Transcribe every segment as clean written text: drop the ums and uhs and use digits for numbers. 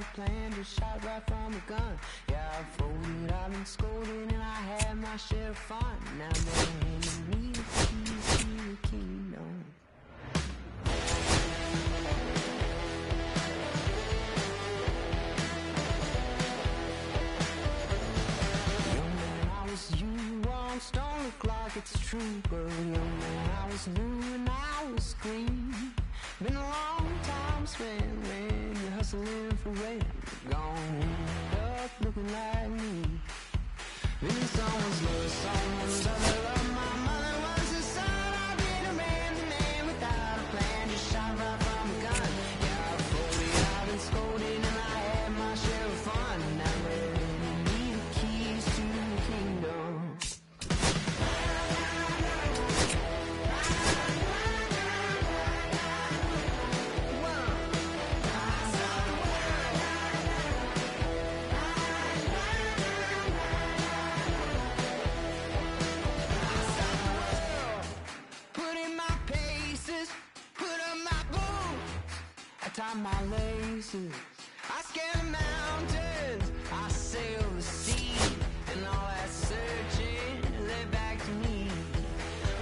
a plan, just shot right from a gun. Yeah, I've folded, I've been scolded, and I had my share of fun. Now they're handing me the keys to the kingdom. Young man, I was you, once don't look like it's true, but young man, I was new and I was green. Been a long time spent when you're hustling for rent. Gone end up looking like me. Been in someone's love, someone's other love. My mother was a son. I've been a man without a plan, just shot right from a gun. Yeah, I've folded, I've been scolded, and I had my share of fun. Now they're handing me the keys to the kingdom. Tie my laces, I scale the mountains, I sail the sea, and all that searching led back to me.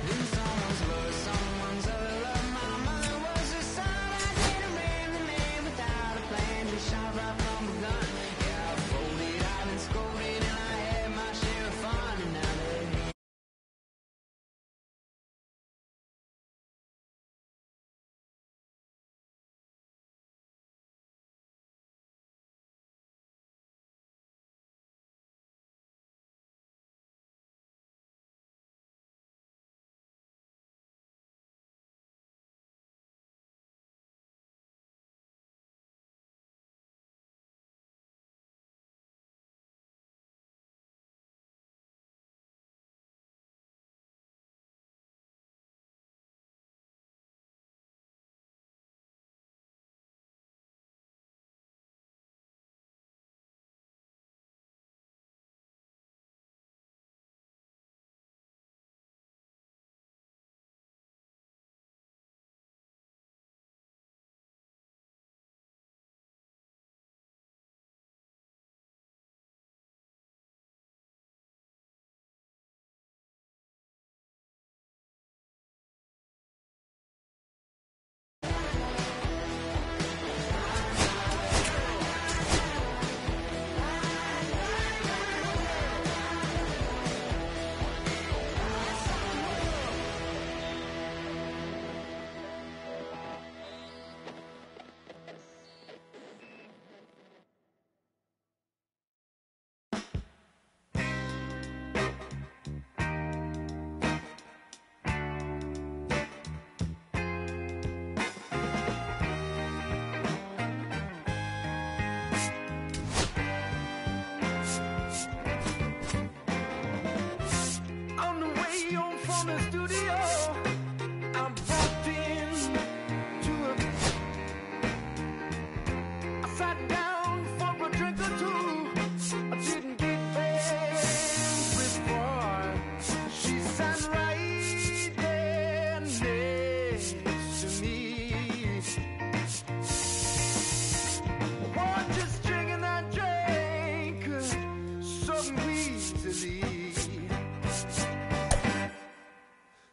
Been someone's love, someone's other love. My mother was a son. I did a man without a plan, just shot right from a gun. Yeah, I folded, I've been scolded, and I had my share of fun. And now they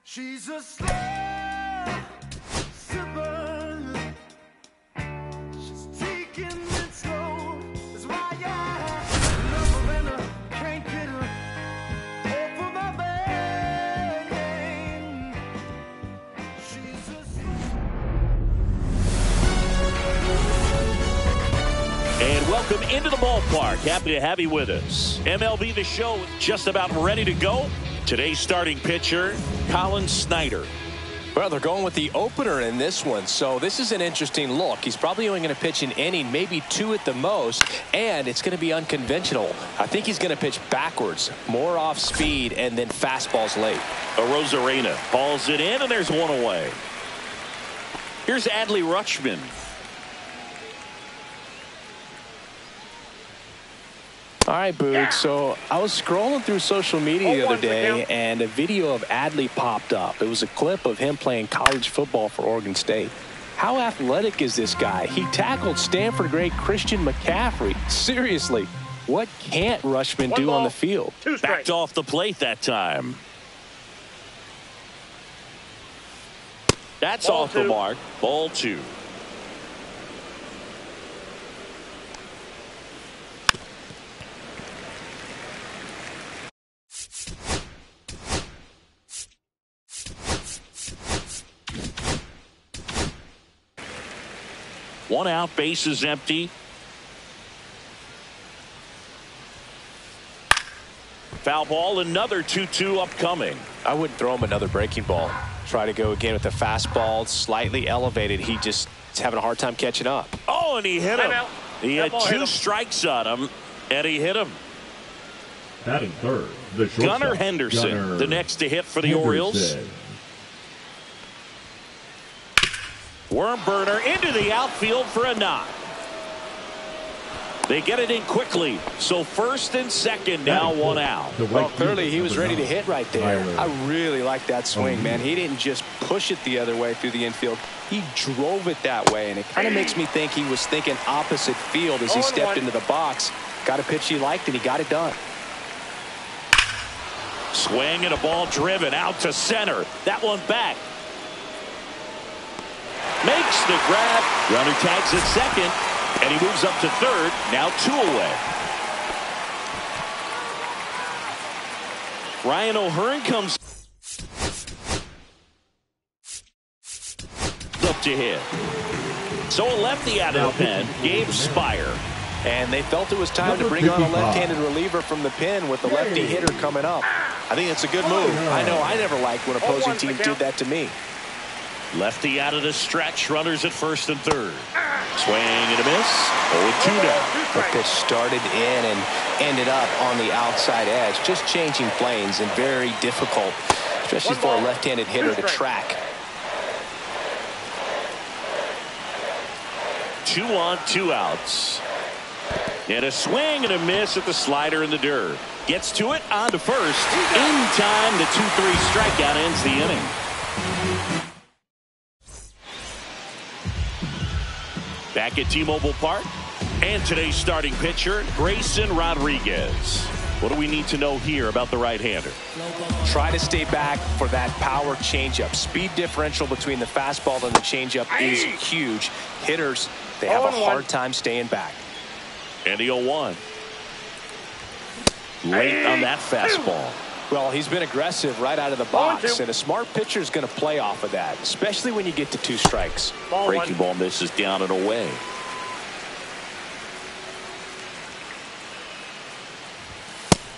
she's a slow sipper. She's taking it slow. That's why I love her and I can't get her off of my brain. She's a And welcome into the ballpark. Happy to have you with us. MLB The Show just about ready to go. Today's starting pitcher, Collin Snyder. Well, they're going with the opener in this one, so this is an interesting look. He's probably only going to pitch an inning, maybe two at the most, and it's going to be unconventional. I think he's going to pitch backwards, more off speed, and then fastballs late. Arozarena hauls it in, and there's one away. Here's Adley Rutschman. All right, Boog, so I was scrolling through social media the other day, and a video of Adley popped up. It was a clip of him playing college football for Oregon State. How athletic is this guy? He tackled Stanford great Christian McCaffrey. Seriously, what can't Rushman do on the field? Backed off the plate that time. That's off the mark. Ball 2. One out, base is empty. Foul ball, another 2-2 upcoming. I wouldn't throw him another breaking ball. Try to go again with the fastball, slightly elevated. He just is having a hard time catching up. Oh, and he hit him. He had 2 strikes on him, and he hit him. Batting third, the shortstop, Gunnar Henderson, Gunnar the next to hit for the Orioles. Worm burner into the outfield for a knock. They get it in quickly. So first and second now, 1 out. Well, clearly he was ready to hit right there. I really like that swing, man. He didn't just push it the other way through the infield. He drove it that way, and it kind of makes me think he was thinking opposite field as he stepped into the box. Got a pitch he liked, and he got it done. Swing and a ball driven out to center. That one back. Makes the grab. Runner tags at second, and he moves up to third. Now 2 away. Ryan O'Hearn comes up to hit. So a lefty out of the pen, Gabe Spire. And they felt it was time to bring on a left-handed reliever from the pen with the lefty hitter coming up. I think it's a good move. I know I never liked when opposing teams did that to me. Lefty out of the stretch, runners at first and third. Swing and a miss. 0-2 now. The pitch started in and ended up on the outside edge. Just changing planes and very difficult, especially for a left-handed hitter to track. 2 on, 2 outs. And a swing and a miss at the slider in the dirt. Gets to it, on to first. In time, the 2-3 strikeout ends the inning. Back at T-Mobile Park. And today's starting pitcher, Grayson Rodriguez. What do we need to know here about the right-hander? Try to stay back for that power changeup. Speed differential between the fastball and the changeup is huge. Hitters, they have a hard time staying back. And the 0-1. Late on that fastball. Well, he's been aggressive right out of the box, and a smart pitcher is going to play off of that, especially when you get to 2 strikes. Breaking ball misses down and away.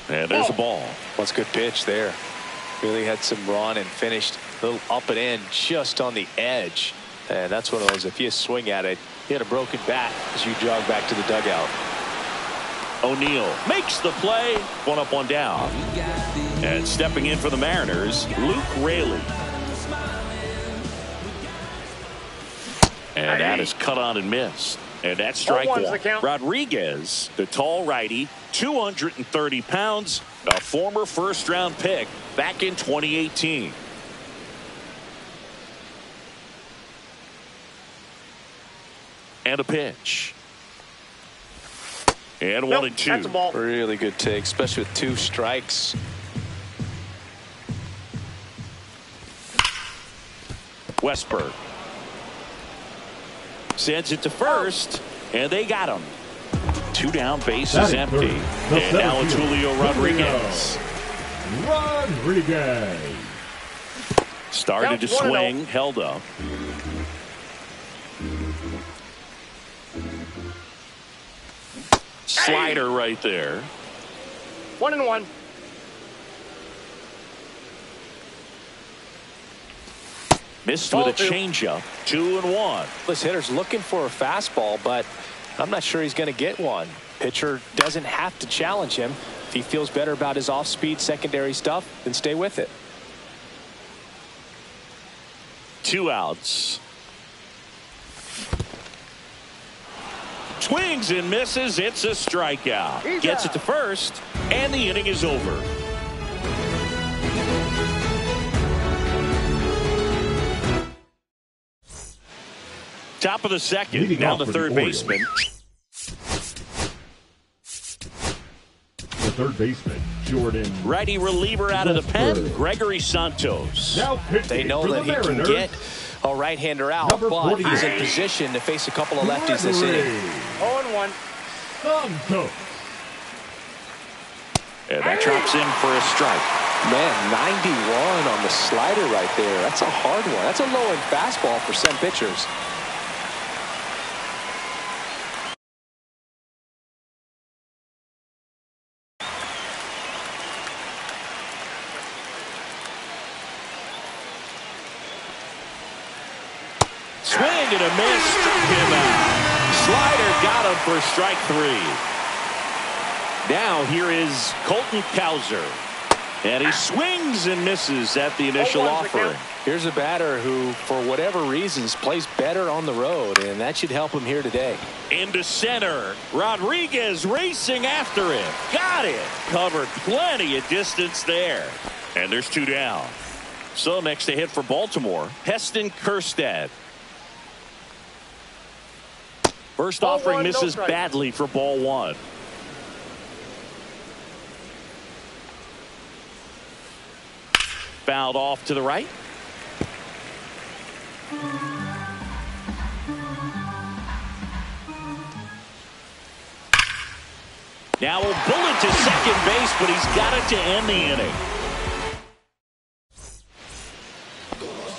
And there's a ball. That's a good pitch there. Really had some run and finished a little up and in just on the edge. And that's one of those, if you swing at it, hit a broken bat as you jog back to the dugout. O'Neill makes the play. 1 up, 1 down. And stepping in for the Mariners, Luke Raley. And that is cut on and missed. And that's strike 1. Rodriguez, the tall righty, 230 pounds, a former first-round pick back in 2018. And a pitch. And 1-2. That's a ball. Really good take, especially with 2 strikes. Westberg sends it to first, and they got him. 2 down, base is empty. And now it's Julio Rodriguez. Started to swing, held up. Slider right there. 1-1. Missed with a changeup. 2-1. This hitter's looking for a fastball, but I'm not sure he's going to get one. Pitcher doesn't have to challenge him. If he feels better about his off-speed secondary stuff, then stay with it. 2 outs. Swings and misses. It's a strikeout. Gets it to first, and the inning is over. Top of the second. Leading Now off the for third the Orioles. baseman. The third baseman, Jordan. Righty reliever out of the pen, Gregory Santos. Now pitching They know for that the he can Mariners, get a right-hander out, Number but he's in 48. position to face a couple of lefties this inning. Gregory 0-1. Santos. And that drops in for a strike. Man, 91 on the slider right there. That's a hard one. That's a low-end fastball for some pitchers. Swing and a miss. Struck him out. Slider got him for strike 3. Now here is Colton Cowser. And he swings and misses at the initial 0-1's the offering. count. Here's a batter who, for whatever reasons, plays better on the road, and that should help him here today. Into center. Rodriguez racing after it. Got it. Covered plenty of distance there. And there's 2 down. So next to hit for Baltimore, Heston Kjerstad. First Ball offering one, no misses strike. badly for ball 1. Fouled off to the right. Now a bullet to second base, but he's got it to end the inning.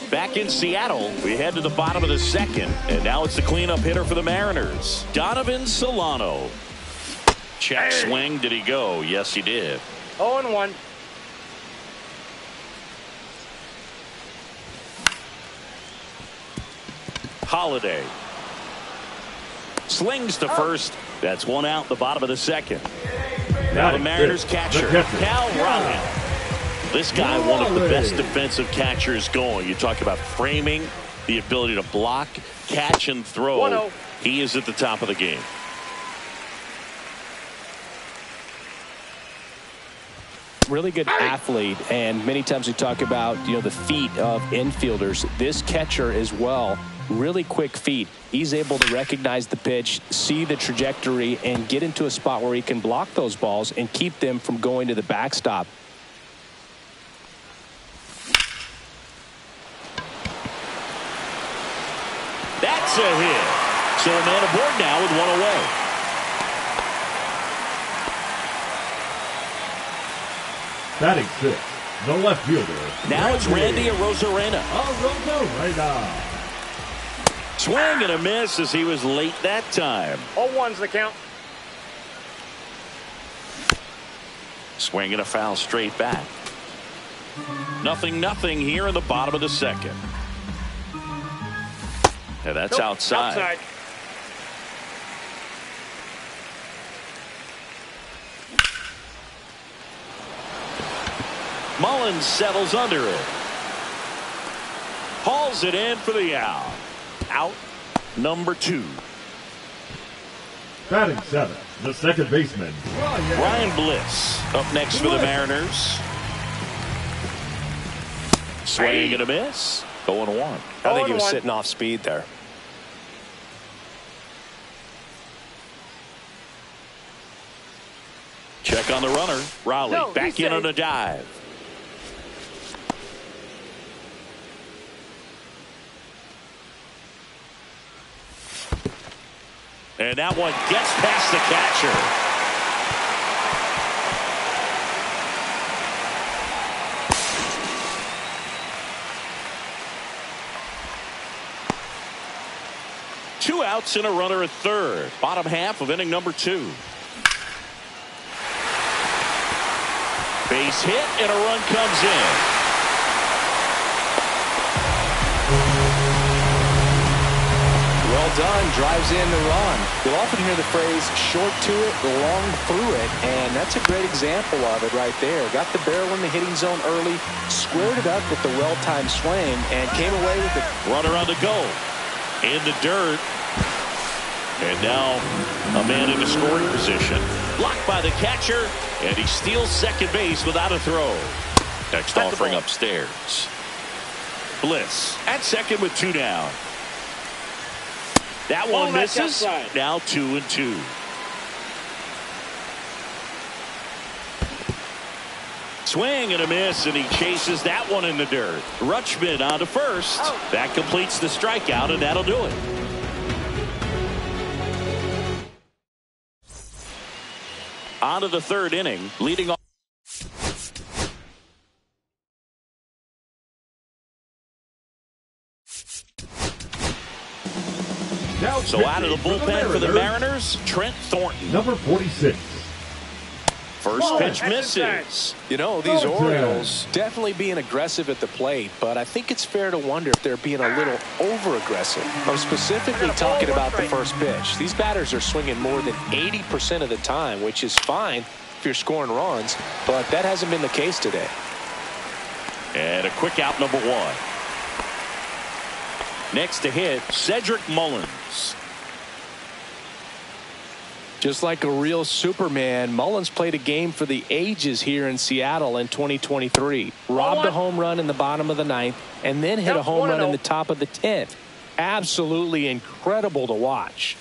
Back in Seattle, we head to the bottom of the second, and now it's the cleanup hitter for the Mariners, Donovan Solano. Check swing. Did he go? Yes, he did. 0-1. Holiday slings to first. That's 1 out in the bottom of the second. Now the Mariners catcher, Cal Raleigh. This guy, one of the best defensive catchers going. You talk about framing, the ability to block, catch, and throw. 1-0. He is at the top of the game. Really good athlete, and many times we talk about, the feet of infielders. This catcher as well, really quick feet. He's able to recognize the pitch, see the trajectory, and get into a spot where he can block those balls and keep them from going to the backstop. That's a hit. So a man aboard now with 1 away. Batting 6th, the left fielder. Now it's Randy Arozarena. Arozarena. Swing and a miss as he was late that time. 0-1's the count. Swing and a foul straight back. 0-0 here in the bottom of the second. And that's Nope, outside. Mullins settles under it. Hauls it in for the out. Out number 2. Batting 7th, the second baseman, Ryan Bliss up next for the Mariners. Swing and a miss. 0-1. I think he was 0-1. sitting off speed there. Check on the runner. Raleigh No, back he's in on safe. a dive. And that one gets past the catcher. Two outs and a runner at third. Bottom half of inning number 2. Base hit and a run comes in. Well done, drives in the run. You'll often hear the phrase short to it, long through it, and that's a great example of it right there. Got the barrel in the hitting zone early, squared it up with the well-timed swing, and came away with it. Runner on the goal. In the dirt. And now a man in the scoring position. Blocked by the catcher, and he steals second base without a throw. Next offering upstairs. Bliss at second with 2 down. That Ball one that's misses. outside. Now 2-2. Swing and a miss, and he chases that one in the dirt. Rutschman on to first. That completes the strikeout, and that'll do it. On to the third inning, leading off. Now So out of the pitching bullpen for the Mariners, Trent Thornton. Number 46. First pitch That's misses. You know, these Okay. Orioles definitely being aggressive at the plate, but I think it's fair to wonder if they're being a little over-aggressive. I'm specifically talking about the first pitch. These batters are swinging more than 80% of the time, which is fine if you're scoring runs, but that hasn't been the case today. And a quick out, number one. Next to hit, Cedric Mullins. Just like a real Superman, Mullins played a game for the ages here in Seattle in 2023. Robbed a home run in the bottom of the ninth and then hit a home run in the top of the 10th. Absolutely incredible to watch.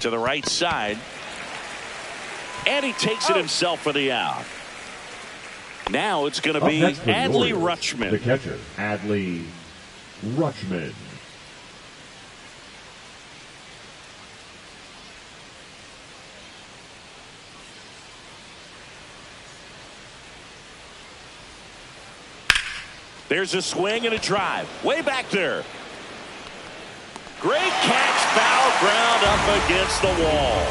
To the right side. And he takes it himself for the out. Now it's going to Up be next for the Adley Orioles, Rutschman. The catcher, Adley Rutschman. There's a swing and a drive. Way back there. Great catch, foul ground up against the wall.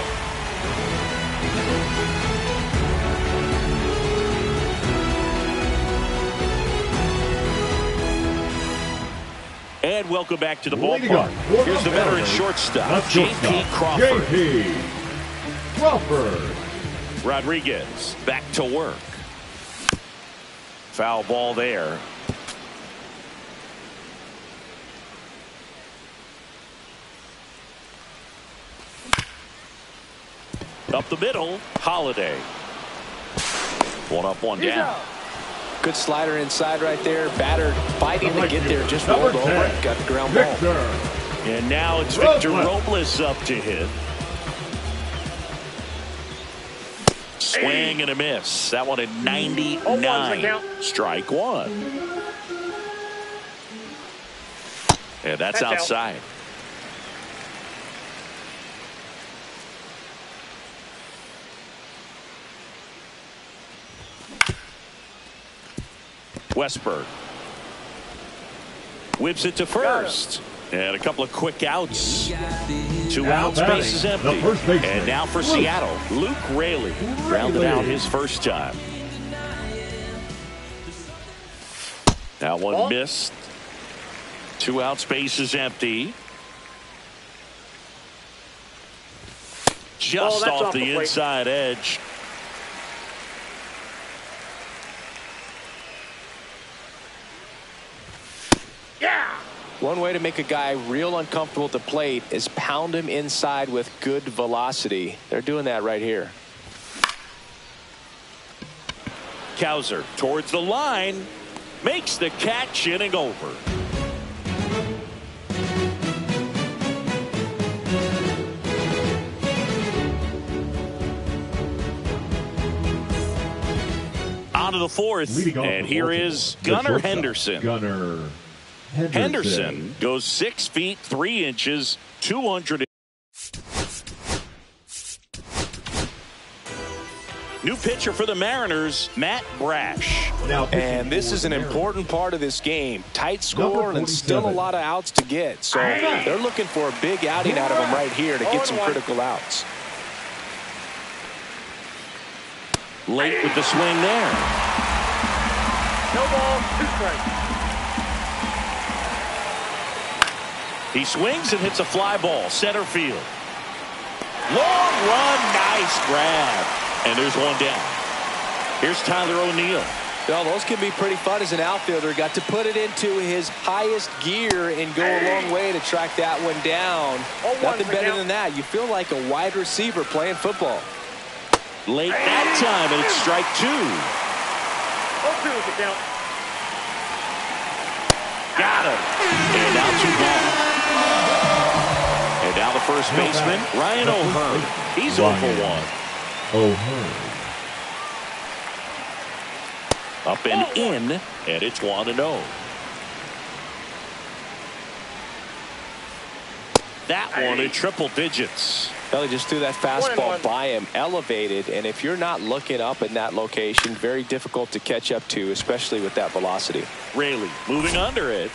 And welcome back to the Leading ballpark. off for Here's the veteran Mariners, shortstop, the J.P. Crawford. J.P. Crawford. Rodriguez back to work. Foul ball there. Up the middle, Holiday. One up, one down. Good slider inside right there. Batter fighting to get there. Just Number rolled over 10, and got the ground ball. Victor. And now it's Victor Robles. Robles up to hit. Swing and a miss. That one at 99. count. Strike one. And that's That's out. outside. Westberg whips it to first. And a couple of quick outs. Two Now outs, batting, base is the empty. first baseman, And now for Luke Seattle, Luke Raley rounded out his first time. That one Ball. missed. Two outs, base is empty. Just that's off off the the plate. inside edge. Yeah. One way to make a guy real uncomfortable at the plate is pound him inside with good velocity. They're doing that right here. Cowser towards the line. Makes the catch, inning over. On to the fourth. Leading off And for here Baltimore, is the Gunnar shortstop, Henderson. Gunnar Henderson goes 6 feet 3 inches, 200. New pitcher for the Mariners, Matt Brash. Now pitching And this for is the an Mariners. important part of this game. Tight Number score and still a 47. lot of outs to get. So they're looking for a big outing out of him right here to get some 0-1. critical outs. Late with the swing there. No ball, 2 strikes. He swings and hits a fly ball, center field. Long run, nice grab. And there's one down. Here's Tyler O'Neill. Well, those can be pretty fun as an outfielder. Got to put it into his highest gear and go a long way to track that one down. Nothing better than that. You feel like a wide receiver playing football. Late that time, and it's strike 2. 0-2 is the count. Got him. And now 2 gone. And now the first baseman, Ryan O'Hearn. He's 0 for 1. O'Hearn. Up and in, and it's 1-0. That one in triple digits. Well, he just threw that fastball by him, elevated, and if you're not looking up in that location, very difficult to catch up to, especially with that velocity. Raley moving under it.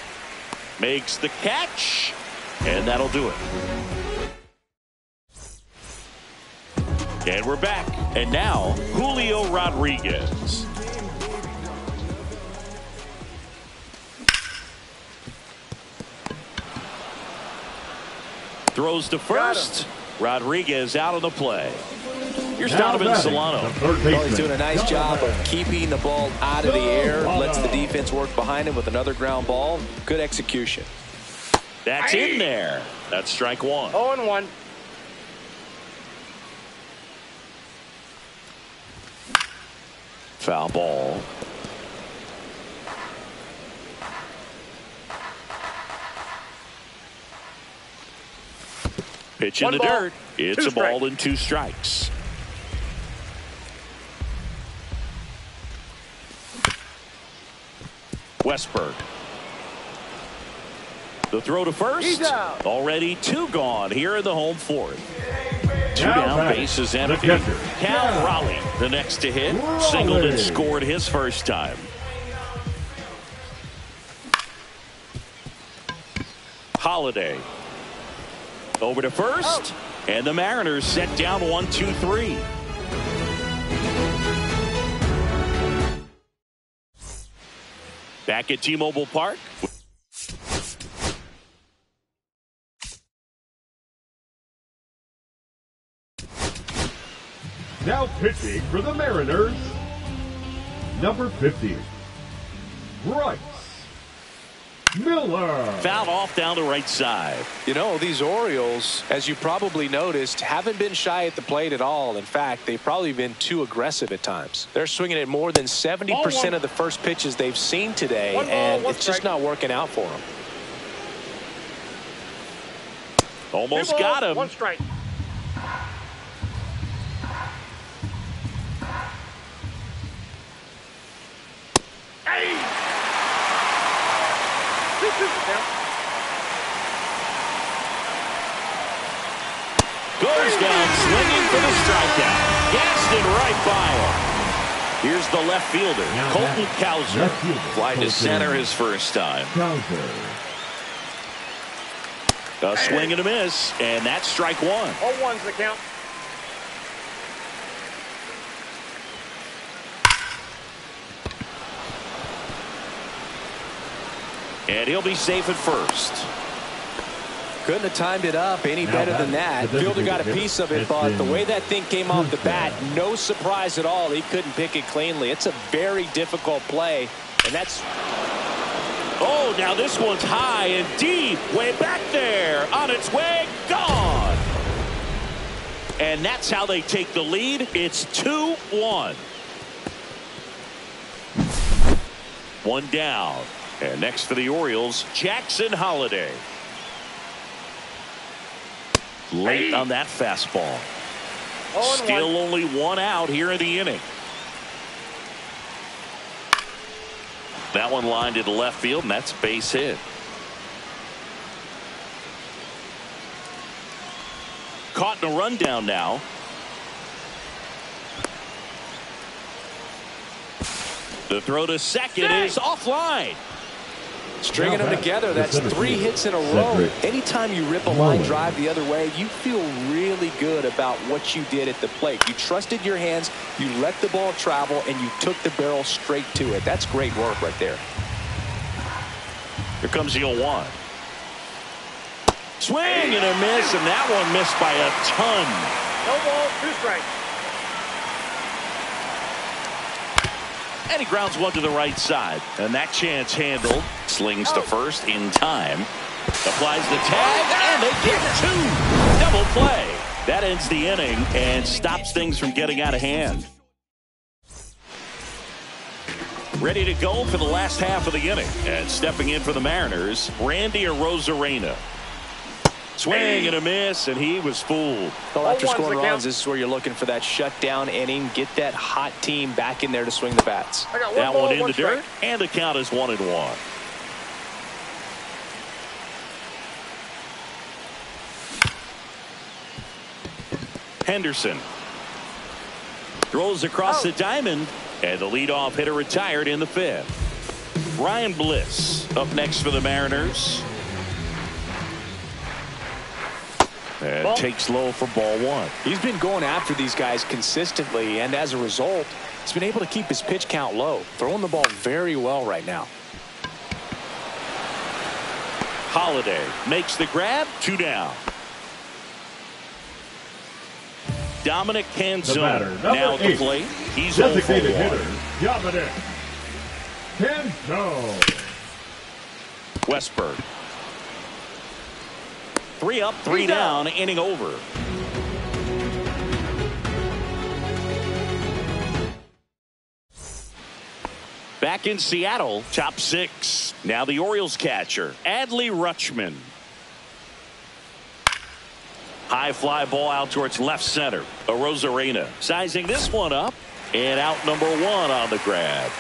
Makes the catch, and that'll do it. And we're back. And now, Julio Rodriguez. Throws to first. Rodriguez out of the play. Here's Donovan Solano. Well, he's doing a nice job of keeping the ball out of the air. Lets the defense work behind him with another ground ball. Good execution. That's in there. That's strike 1. 0-1. Foul ball. Pitch in the dirt. It's a ball and 2 strikes. Westberg. The throw to first. Already 2 gone here in the home 4th. 2 down, bases empty. Cal Raleigh, the next to hit. Singled and scored his first time. Holiday. Over to first. And the Mariners set down 1-2-3. Back at T-Mobile Park. Now pitching for the Mariners, number 50, Bryce Miller. Fouled off down the right side. You know, these Orioles, as you probably noticed, haven't been shy at the plate at all. In fact, they've probably been too aggressive at times. They're swinging at more than 70% of the first pitches they've seen today, and it's just not working out for them. Almost got him. 1 strike. Goes down swinging for the strikeout. Gassed it right by him. Here's the left fielder, Colton Cowser. Fly to center his first time. A swing and a miss, and that's strike 1. 0-1's the count. And he'll be safe at first. Couldn't have timed it up any better than that. Fielder got a piece of it, but the way that thing came off the bat, no surprise at all. He couldn't pick it cleanly. It's a very difficult play, and that's... Oh, now this one's high and deep. Way back there. On its way. Gone. And that's how they take the lead. It's 2-1. 1 down. And next for the Orioles, Jackson Holiday. Late on that fastball. Still only 1 out here in the inning. That one lined into left field, and that's base hit. Caught in a rundown now. The throw to second is offline. Stringing them together, that's 3 hits in a row. Anytime you rip a line drive the other way, you feel really good about what you did at the plate. You trusted your hands, you let the ball travel, and you took the barrel straight to it. That's great work right there. Here comes the 0-1. Swing and a miss, and that one missed by a ton. No ball, 2 strikes. And he grounds one to the right side. And that chance handled. Slings to first in time. Applies the tag, and they get two. Double play. That ends the inning and stops things from getting out of hand. Ready to go for the last half of the inning. And stepping in for the Mariners, Randy Arozarena. Swing and a miss, and he was fooled. Well, after scoring runs, this is where you're looking for that shutdown inning. Get that hot team back in there to swing the bats. That one in the dirt, and the count is 1-1. Henderson throws across the diamond, and the leadoff hitter retired in the fifth. Ryan Bliss up next for the Mariners. And takes low for ball one. He's been going after these guys consistently, and as a result, he's been able to keep his pitch count low. Throwing the ball very well right now. Holiday makes the grab, 2 down. Dominic Canzone now at the plate. He's designated hitter, Dominic Canzone. Westberg. 3 up, 3 down, inning over. Back in Seattle, top 6. Now the Orioles catcher, Adley Rutschman. High fly ball out towards left center. Arozarena sizing this one up, and out number 1 on the grab.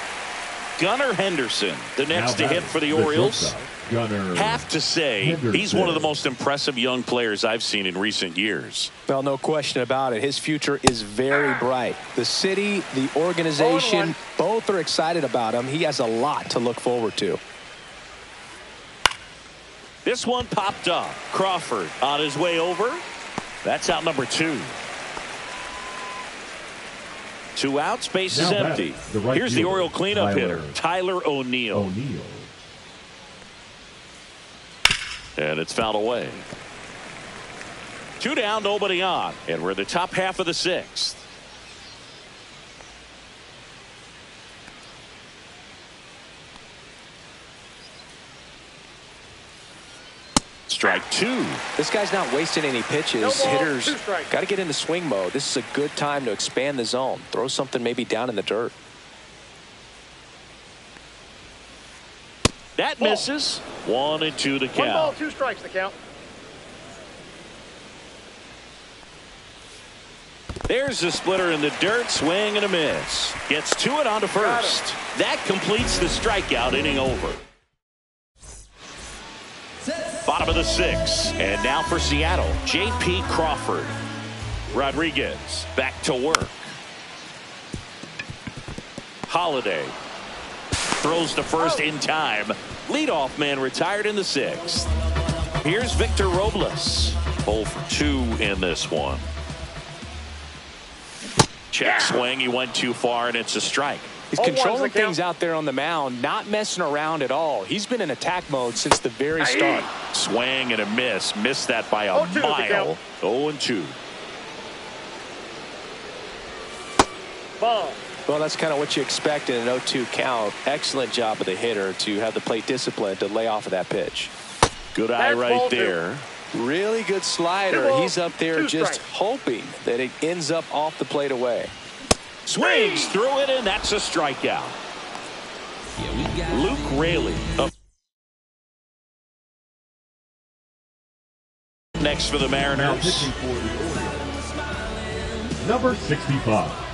Gunnar Henderson, the next to hit for the Orioles. Have to say, he's one of the most impressive young players I've seen in recent years. Well, no question about it. His future is very bright. The city, the organization, both are excited about him. He has a lot to look forward to. This one popped up. Crawford on his way over. That's out number 2. 2 outs, base is empty. Here's the Oriole cleanup hitter, Tyler O'Neill. And it's fouled away. 2 down, nobody on. And we're in the top half of the 6th. Strike 2. This guy's not wasting any pitches. Hitters got to get into swing mode. This is a good time to expand the zone. Throw something maybe down in the dirt. That misses. 1 and 2 to count. 1 ball, 2 strikes the count. There's the splitter in the dirt. Swing and a miss. Gets to it onto first. That completes the strikeout, inning over. Bottom of the 6th. And now for Seattle, J.P. Crawford. Rodriguez back to work. Holiday throws to first in time. Leadoff man retired in the 6th. Here's Victor Robles. 0 for 2 in this one. Check swing. He went too far, and it's a strike. He's controlling things out there on the mound, not messing around at all. He's been in attack mode since the very start. Swing and a miss. Missed that by a mile. 0 and 2. Ball. Well, that's kind of what you expect in an 0-2 count. Excellent job of the hitter to have the plate discipline to lay off of that pitch. Good eye right there. Really good slider. He's up there just hoping that it ends up off the plate away. Swings through it, and that's a strikeout. Luke Raley up next for the Mariners. Number 65.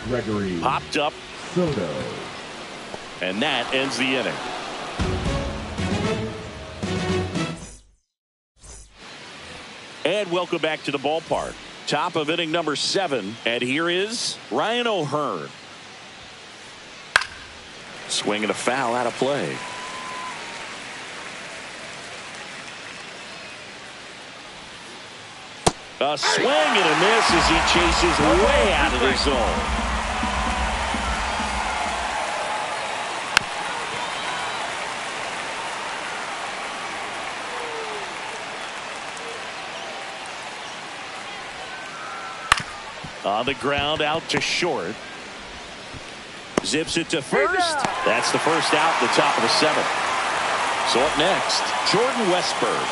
Gregory Popped up. Soto. And that ends the inning. And welcome back to the ballpark. Top of inning number 7. And here is Ryan O'Hearn. Swing and a foul out of play. A swing and a miss as he chases way out of the zone. On the ground, out to short. Zips it to first. That's the first out at the top of the 7th. So up next, Jordan Westburg.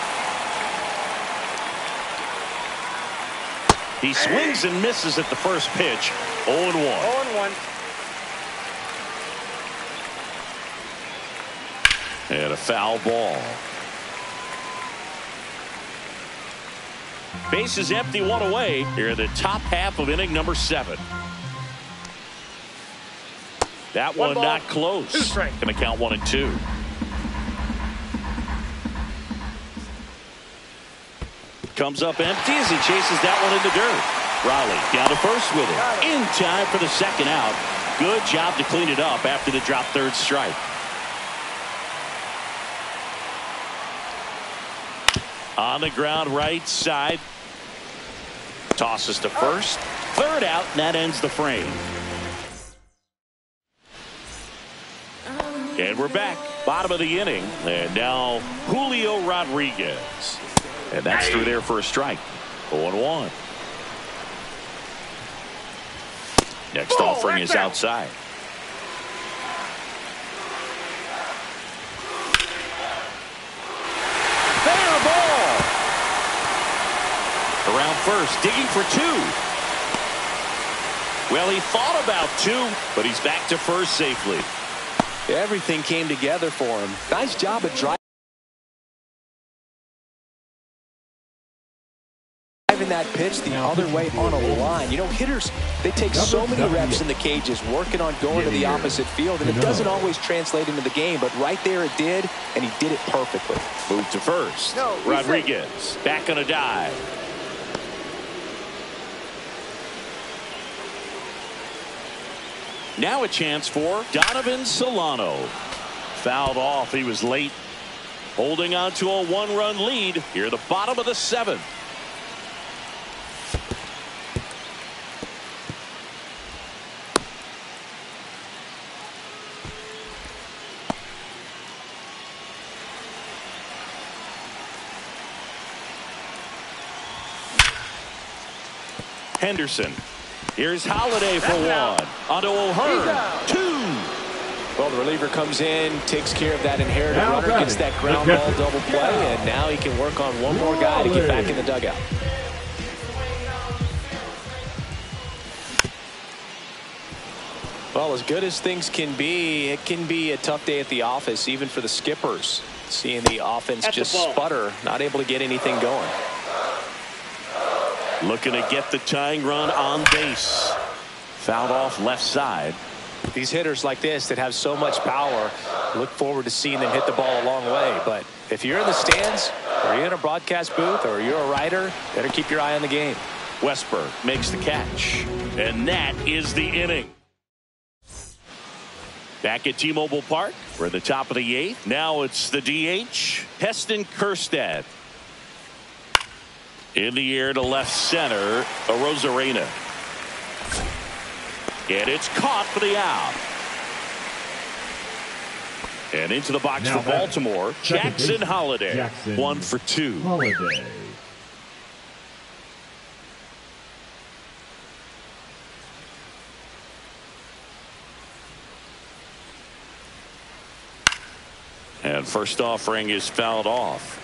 He swings and misses at the first pitch. 0-1. 0-1. And a foul ball. Bases empty, 1 away. Here in the top half of inning number 7. That one ball, not close. 2 strikes. Going to count 1 and 2. Comes up empty as he chases that one in the dirt. Raleigh down to first with it. In time for the second out. Good job to clean it up after the drop third strike. On the ground right side. Tosses to first. Third out, and that ends the frame. And we're back. Bottom of the inning. And now Julio Rodriguez. And that's through there for a strike. 0-1. Next offering is outside. Fair ball. Around first, digging for 2. Well, he thought about 2, but he's back to first safely. Everything came together for him. Nice job at driving that pitch the other way on a line. You know, hitters, they take so many reps in the cages working on going to the opposite field, and it doesn't always translate into the game, but right there it did, and he did it perfectly. Move to first. Rodriguez back on a dive. Now a chance for Donovan Solano. Fouled off. He was late. Holding on to a 1-run lead here at the bottom of the 7th. Henderson. Here's Holiday for 1. Onto O'Hearn. 2. Well, the reliever comes in, takes care of that inherited Now runner, gets that ground ball double play, and now he can work on one more guy to get back in the dugout. Well, as good as things can be, it can be a tough day at the office, even for the skippers. Seeing the offense just sputter, not able to get anything going. Looking to get the tying run on base. Fouled off left side. These hitters like this that have so much power, look forward to seeing them hit the ball a long way. But if you're in the stands, or you're in a broadcast booth, or you're a writer, better keep your eye on the game. Westburg makes the catch. And that is the inning. Back at T-Mobile Park, we're at the top of the 8th. Now it's the DH, Heston Kjerstad. In the air to left center, Arozarena. And it's caught for the out. And into the box Now for Baltimore, Jackson Holiday. Jackson 1 for 2. Holiday. And first offering is fouled off.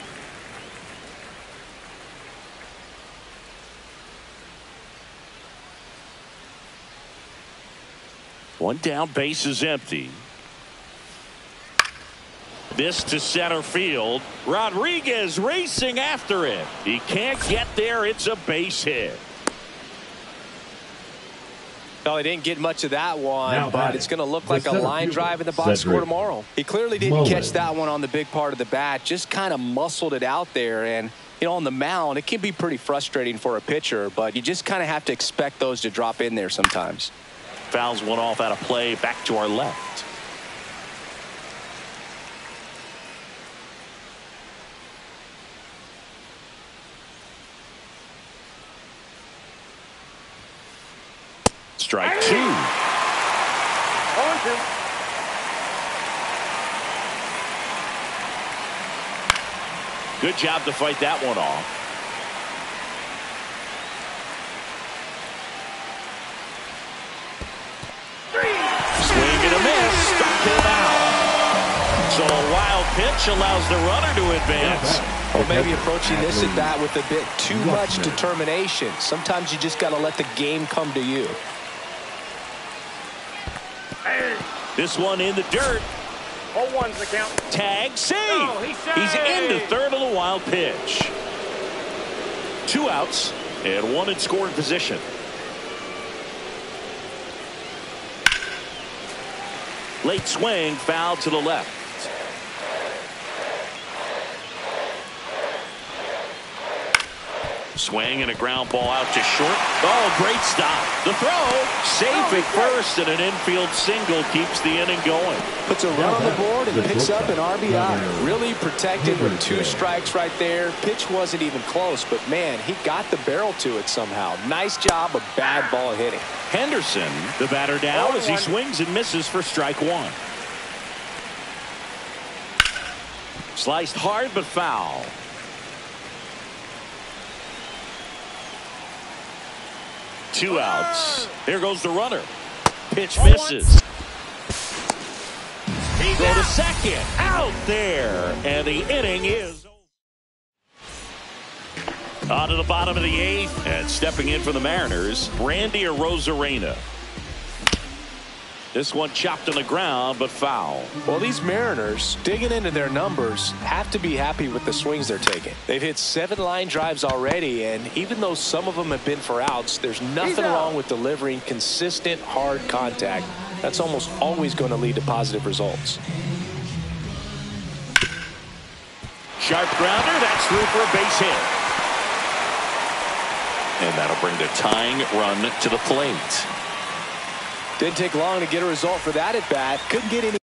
One down, base is empty. This to center field. Rodriguez racing after it. He can't get there. It's a base hit. Well, he didn't get much of that one, Now but it's going to look like a line drive in the box Cedric score tomorrow. He clearly didn't Mullins. catch that one on the big part of the bat, just kind of muscled it out there. And, you know, on the mound, it can be pretty frustrating for a pitcher, but you just kind of have to expect those to drop in there sometimes. Fouls one off out of play. Back to our left. Strike 2. 0-2. Good job to fight that one off. Swing So a wild pitch allows the runner to advance. Or maybe approaching this at bat with a bit too much determination. Sometimes you just got to let the game come to you. This one in the dirt. 0-1's the count. Tag, save. Oh, he's into third on the wild pitch. 2 outs and 1 in scoring position. Late swing, foul to the left. Swing and a ground ball out to short. Oh, great stop. The throw. Safe at first, and an infield single keeps the inning going. Puts a run on the board and picks up an RBI. Really protected with 2 strikes right there. Pitch wasn't even close, but man, he got the barrel to it somehow. Nice job of bad ball hitting. Henderson, the batter down as he swings and misses for strike 1. Sliced hard but foul. Two outs. Here goes the runner. Pitch misses. Go to second. Out there. And the inning is on to the bottom of the 8th. And stepping in for the Mariners, Randy Arozarena. This one chopped on the ground, but foul. Well, these Mariners, digging into their numbers, have to be happy with the swings they're taking. They've hit 7 line drives already, and even though some of them have been for outs, there's nothing wrong with delivering consistent, hard contact. That's almost always going to lead to positive results. Sharp grounder. That's through for a base hit. And that'll bring the tying run to the plate. Didn't take long to get a result for that at bat. Couldn't get any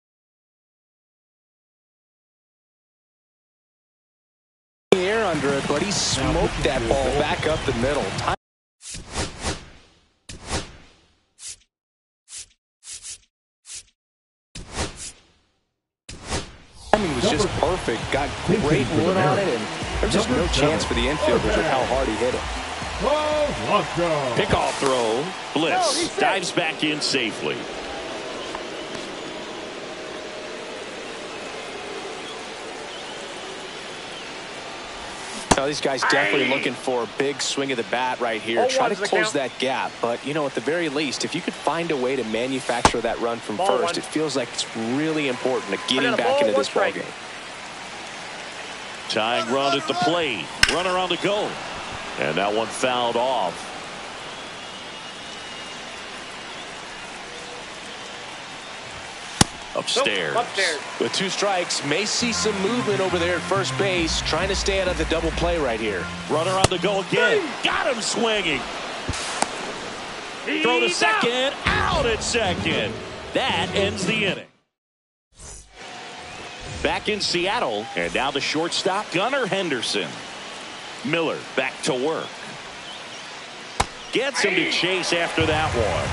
air under it, but he smoked that ball back up the middle. Timing was just perfect. Got great wood on it, and there's just no chance for the infielders with how hard he hit it. Pickoff throw. Bliss dives back in safely. Now these guys definitely looking for a big swing of the bat right here. Try to close that gap. But, you know, at the very least, if you could find a way to manufacture that run from first, it feels like it's really important to getting back into this ballgame. Tying run at the plate. Runner on the go. And that one fouled off. Upstairs. With 2 strikes, may see some movement over there at first base, trying to stay out of the double play right here. Runner on the go again. Got him swinging. Throw to second. Out at second. That ends the inning. Back in Seattle, and now the shortstop, Gunnar Henderson. Miller back to work. Gets him to chase after that one.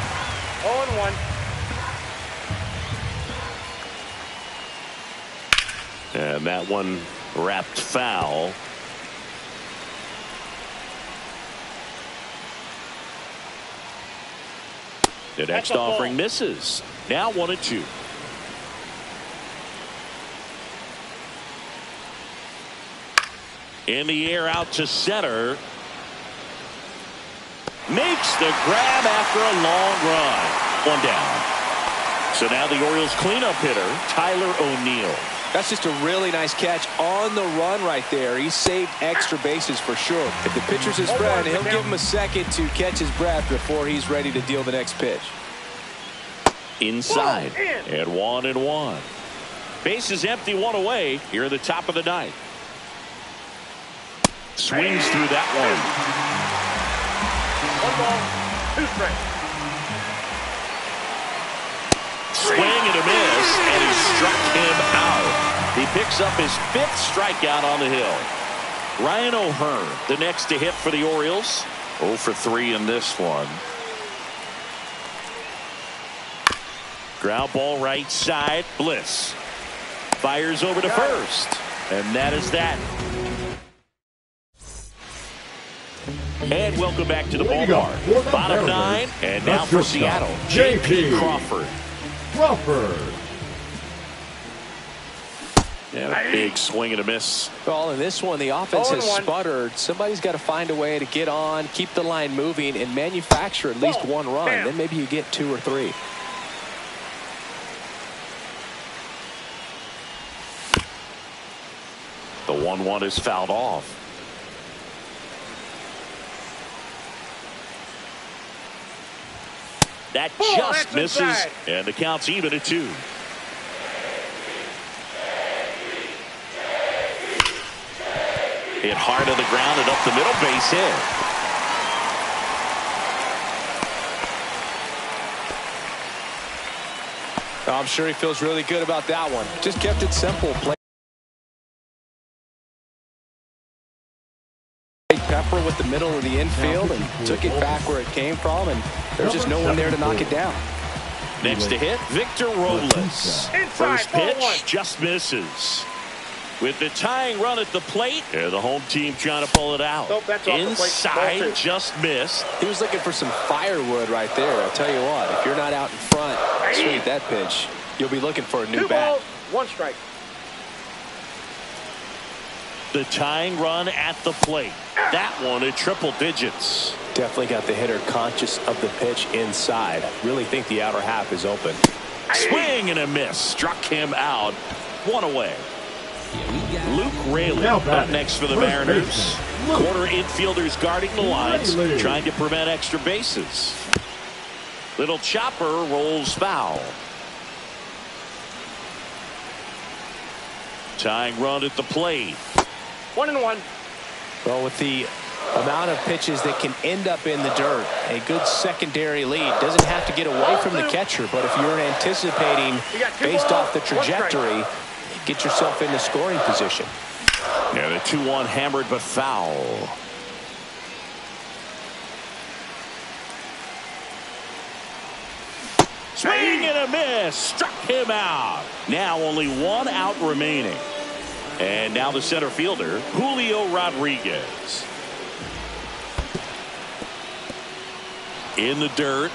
0-1. And that one wrapped foul. The next offering misses. Now 1-2. In the air out to center. Makes the grab after a long run. 1 down. So now the Orioles cleanup hitter, Tyler O'Neill. That's just a really nice catch on the run right there. He saved extra bases for sure. If the pitcher's his friend, he'll give him a second to catch his breath before he's ready to deal the next pitch. Inside. And 1-1. Base is empty, 1 away here at the top of the 9th. Swings through that one. 1 ball, 2 strikes. Swing and a miss, and he struck him out. He picks up his 5th strikeout on the hill. Ryan O'Hearn, the next to hit for the Orioles. 0 for 3 in this one. Ground ball right side. Bliss fires over to first, and that is that. And welcome back to the ballpark. Bottom 9, and now for Seattle, J.P. Crawford. And a big swing and a miss. Well, in this one, the offense has 0-1. sputtered. Somebody's got to find a way to get on, keep the line moving, and manufacture at least one run. Bam. Then maybe you get 2 or 3. The 1-1 is fouled off. That just that's misses, inside. and the count's even at 2. Hit hard on the ground and up the middle, base hit. I'm sure he feels really good about that one. Just kept it simple. Played Pepper with the middle of the infield and took it back where it came from, and there's just no one there to knock it down. Next to hit, Victor Robles. Inside, First pitch 0-1. just misses. With the tying run at the plate, and the home team trying to pull it out. Nope, that's off the plate. Inside, Ball 2. just missed. He was looking for some firewood right there. I'll tell you what, if you're not out in front, swing at that pitch, you'll be looking for a new 2 bat. balls, 1 strike. The tying run at the plate. That one at triple digits. Definitely got the hitter conscious of the pitch inside. Really think the outer half is open. Swing and a miss. Struck him out. 1 away. Luke Raley up next for the Mariners. Corner infielders guarding the lines, trying to prevent extra bases. Little chopper rolls foul. Tying run at the plate. 1-1. Well, with the amount of pitches that can end up in the dirt, a good secondary lead doesn't have to get away from the catcher, but if you're anticipating based off the trajectory, get yourself into scoring position. Yeah, the 2-1 hammered but foul. Swing and a miss. Struck him out. Now only 1 out remaining. And now the center fielder, Julio Rodriguez. In the dirt.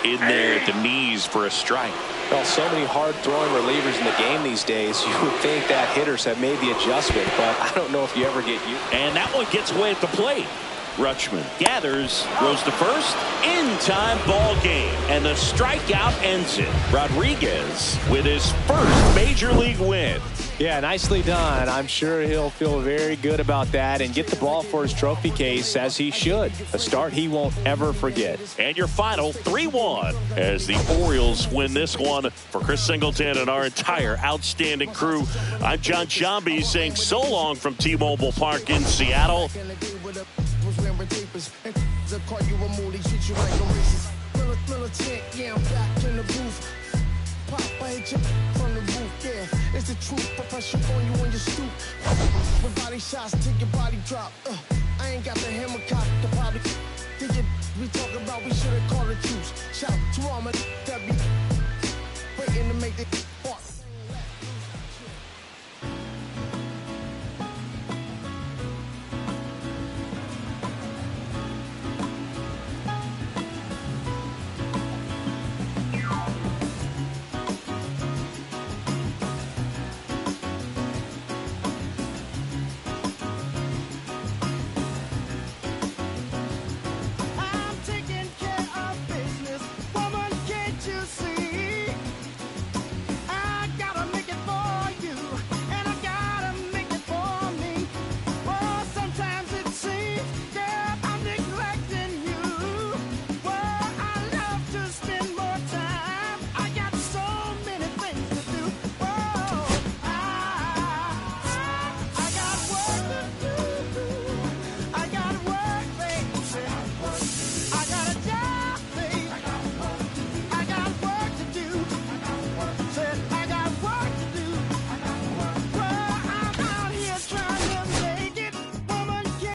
In there at the knees for a strike. Well, so many hard-throwing relievers in the game these days, you would think that hitters have made the adjustment, but I don't know if you ever get used. And that one gets away at the plate. Rutschman gathers, goes to first, in time, ball game, and the strikeout ends it. Rodriguez with his first major league win. Yeah, nicely done. I'm sure he'll feel very good about that and get the ball for his trophy case, as he should. A start he won't ever forget. And your final 3-1 as the Orioles win this one. For Chris Singleton and our entire outstanding crew, I'm John Sciambi saying so long from T-Mobile Park in Seattle. It's the truth, put pressure on you when you stoop. With body shots, take your body drop. I ain't got the hammer cock, the probably. Think it, we talk about, we should've called it truce. Shout to all my that be waiting to make it.